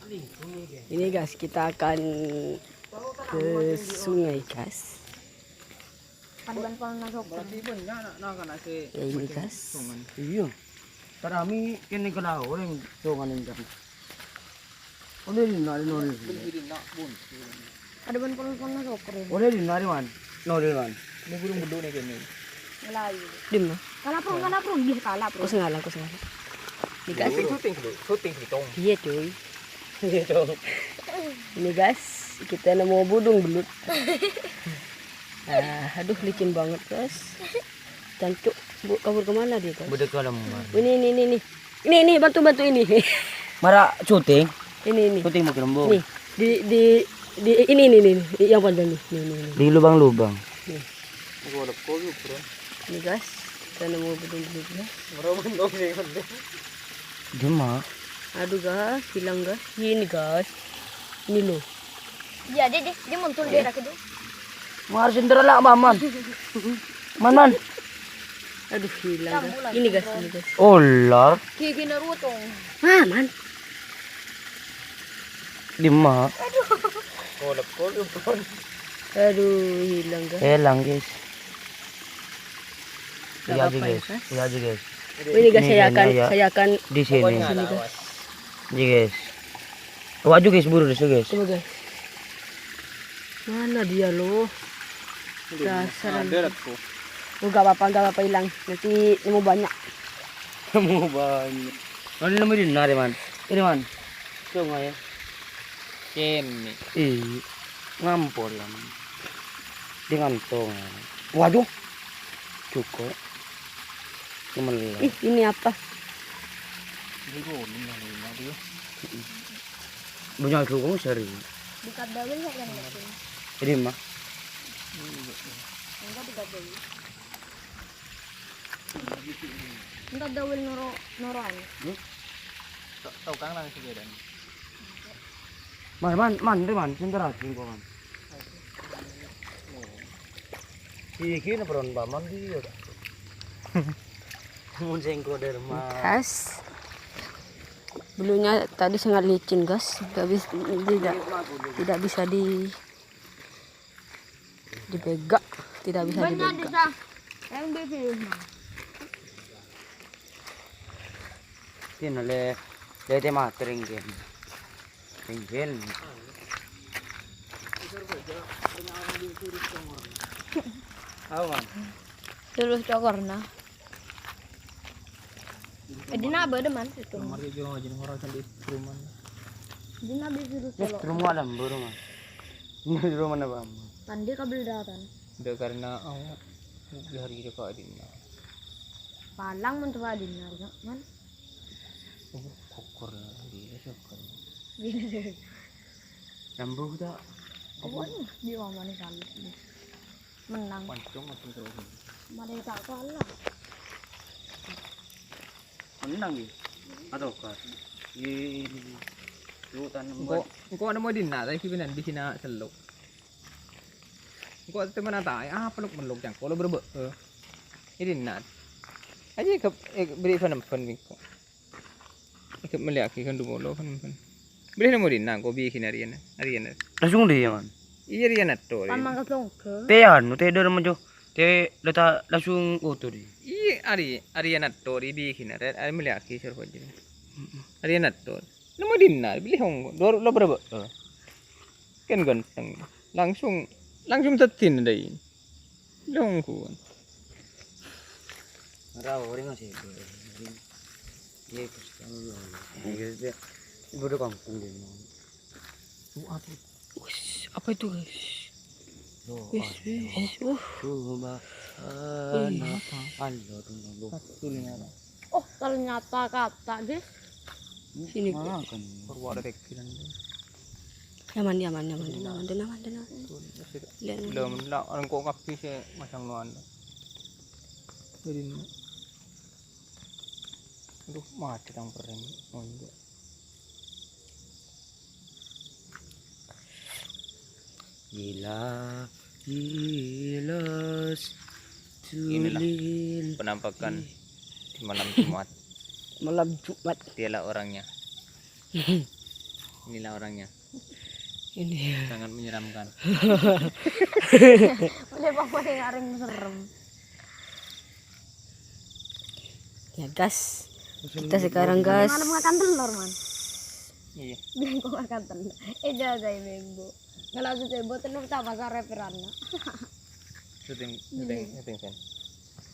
Ini guys, kita akan ke sungai guys. Ya ini guys. Iya. Karami kini kena orang sungan ini kan. Oleh di nari nori. Ada ban pon na sokor ini. Oleh di nari man. Nori man. Ini burung bedu nih kayaknya. Melayu. Dim no. Kalapro dia kalapro. Aku sengalang. Ini guys. Syuting hitong. Iya cuy. Ini guys, kita nemu budung belut. Aduh licin banget guys. Cancuk, kabur kemana dia guys? Budak kalam. Ini bantu ini. Mara syuting. Ini. Syuting mau kerembung. Nih, di ini yang panjang nih. Nih. Di lubang-lubang. Aku ada koyu bro. Ini guys, kita nemu budung belutnya. Meroman dong sih kan. Cuma. Aduh guys, hilang guys. Ini guys. Ini loh. Iya dia muncul dia ke dia. Mari Cinderella man. Man. Aduh hilang guys. Ini guys. Oh Lord. Kiki Naruto. Man. Lima. Oh ada koyu bro. Aduh hilang guys. Hilang guys. Gak Lihat apa-apa ya, guys. Lihat guys. Ini guys, Ini saya akan Di sini. sini guys. Ji guys. Waju guys buru deh guys. Coba guys. Mana dia loh? Dasar. Ada tuh. Oh, gak apa-apa hilang. Nanti nemu banyak. Mau banyak. Mana nemu di nari man. Ini man. Sungai ya. Kini. Ngampol lah. Dengan tong. Waduh. Cukup. Kemelah. Ini apa? Banyak cukup seri. Dekat dawil ya kan ini. Ini mah. Enggak dekat dawil. Enggak dawil noroan. Tahu kang lang sige dan. Man, cinta racun kau man. Kini peron baman dia. Muncengko derma. Guys. Bulunya tadi sangat licin guys. Tidak bisa dipegang. Tidak bisa Banyak dipegang. desa. Yang besi. Kini le mati ringgen. Awan. Terus cokor na. Di naba deman itu. Mari jo jadi orang sendiri rumah. Di naba biru Yes, solo. rumah ada baru mah. Ini rumah apa? Tandi kabel datan. Udah karena aku di hari itu kau adinnya. Palang mencoba di harga man. Kokur di syukur. Rambuh tak? Apa nih di mana nih kali. Menang. Pancung macam terus. Mari tak kalah. Menang ni. Atau kah? Ini hutan Engkau ada mau dinner, tapi kita nanti sini selok. Engkau ada mana tahu? Peluk meluk jangan. Kalau berbe, ini dinner. Aja beri fan minggu. Ikut melihat kan dulu lo fan. Beri nama dinner. Kau bikin harian. langsung dia man. Iya harian atau. Pamang kasong ke. Te dah macam te letak langsung auto dia. Iya harian atau bikin harian. Ada melihat kisah apa je. Harian atau. Nama dinner. Beli hong. Lo berbe. Kan ganteng. Langsung tetin dah. Longku. Rawa orang masih. Ye kusang. Ye ibu dah kampung dia. Apa itu guys? Wis. Coba Allah tunggu. Oh, ternyata kata guys. Sini. Makan. Perwara tekilan. Aman. Belum lah orang kau kapi sih macam luan. Jadi aduh mati tang pereng onde. Inilah Penampakan di malam Jumat. Malam Jumat. Dialah orangnya. Inilah orangnya. Ini. Sangat menyeramkan. Boleh bawa yang aring serem. Ya gas. Kita sekarang gas. Malam makan telur man. Iya. Bengko makan telur. Jaga bengko. Kalau sudah buat telur sama cara pirana. Syuting sen.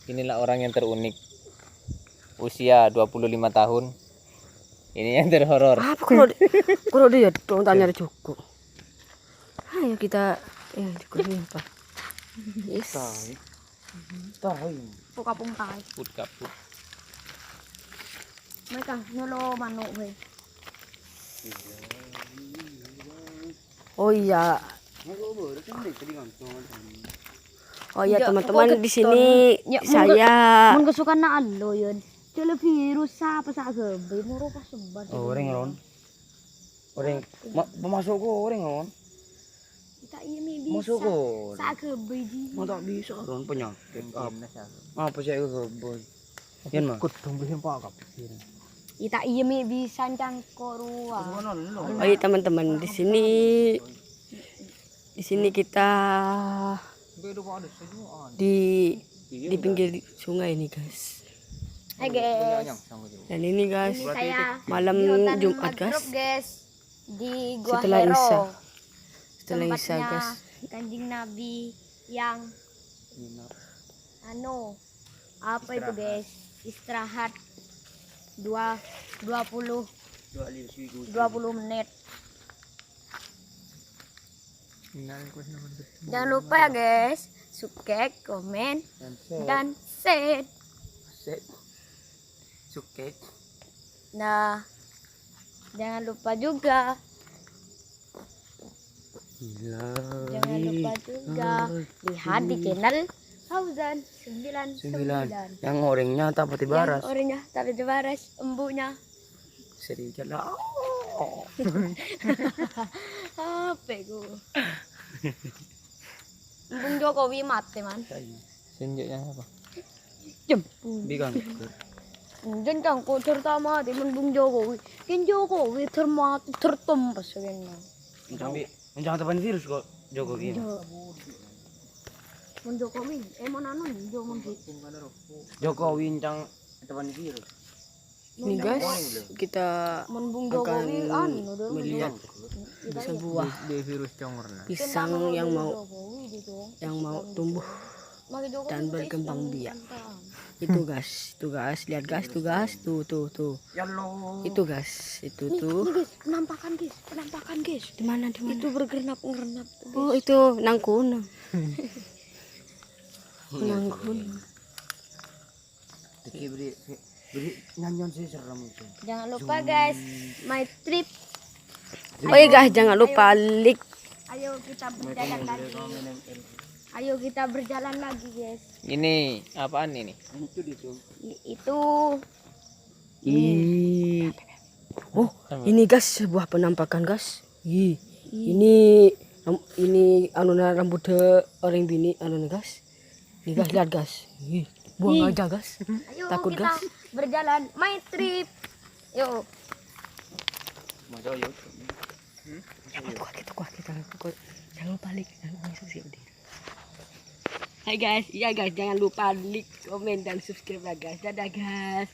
Inilah orang yang terunik. Usia 25 tahun. Ini yang terhoror. Apa kalau dia tuh tanya cukup. Ayo kita dikuliah apa? Yes. Tai. Kapung tai. Kaput kaput. Mereka nyolo manuk we. Oh iya. Oh iya Enggak, teman-teman kok di sini Ya, saya Mun kesukaan na allo yun. Tele virus apa sa gabi muro pa sebat. Oh, orang ron. Orang masuk ko orang ron. Kita ini bisa. Masuk ko. Sa gabi di. Tak bisa ron penyakit. Timnas ya. Apa sih ko boy? Yan mah. Ikut tumbuhin pak kapir. Kita iya mi bisa cangkorua. Oh iya teman-teman di sini kita di pinggir sungai nih guys. Hai guys. Dan ini guys Ini saya malam di hutan Jumat Mangrove, guys. guys. Di Gua Setelah Hero. Isya. Setelah Isya Tempatnya guys. Kanjeng Nabi yang apa itu guys? Istirahat 20 menit. Jangan lupa ya guys, subscribe, komen, dan share. Suket. Nah, jangan lupa juga. Jangan lupa juga lihat di channel Fauzan 99. Yang orangnya tak pati baras. Yang orangnya tapi baras, embunya. Seri jalan. Apa itu? Embung Jokowi mati man. Senjanya apa? Jemput. Bigan. Jangan cangkuk terutama di Embung Jokowi. Kan Jokowi termati tertumbas kena. Jangan tepan virus kok Jokowi. Mun Jokowi, mon anu Jokowi incang tepan virus. Ini guys kita Mun Bung akan Jokowi anu dong. melihat sebuah Di virus congorna. pisang yang mau tumbuh dan berkembang biak. Itu guys, lihat guys, tuh. Yalo. Itu guys, itu tuh. Nih guys, penampakan guys. Di mana? Itu bergerak. Oh, itu nangkun. Nangkun. Beri nyanyian sih serem itu. Jangan lupa guys, my trip. Oh iya guys, jangan lupa like. Ayo kita berjalan lagi. Ayo kita berjalan lagi guys. Ini apaan ini? Itu Oh, ini guys sebuah penampakan guys. Ini rambut orang bini guys. Ini guys lihat guys. Buang aja guys. ayo Takut, kita guys. berjalan my trip. Yuk. Kuat. Jangan lupa like dan subscribe. Hai guys, iya guys, jangan lupa like, komen dan subscribe ya guys. Dadah guys.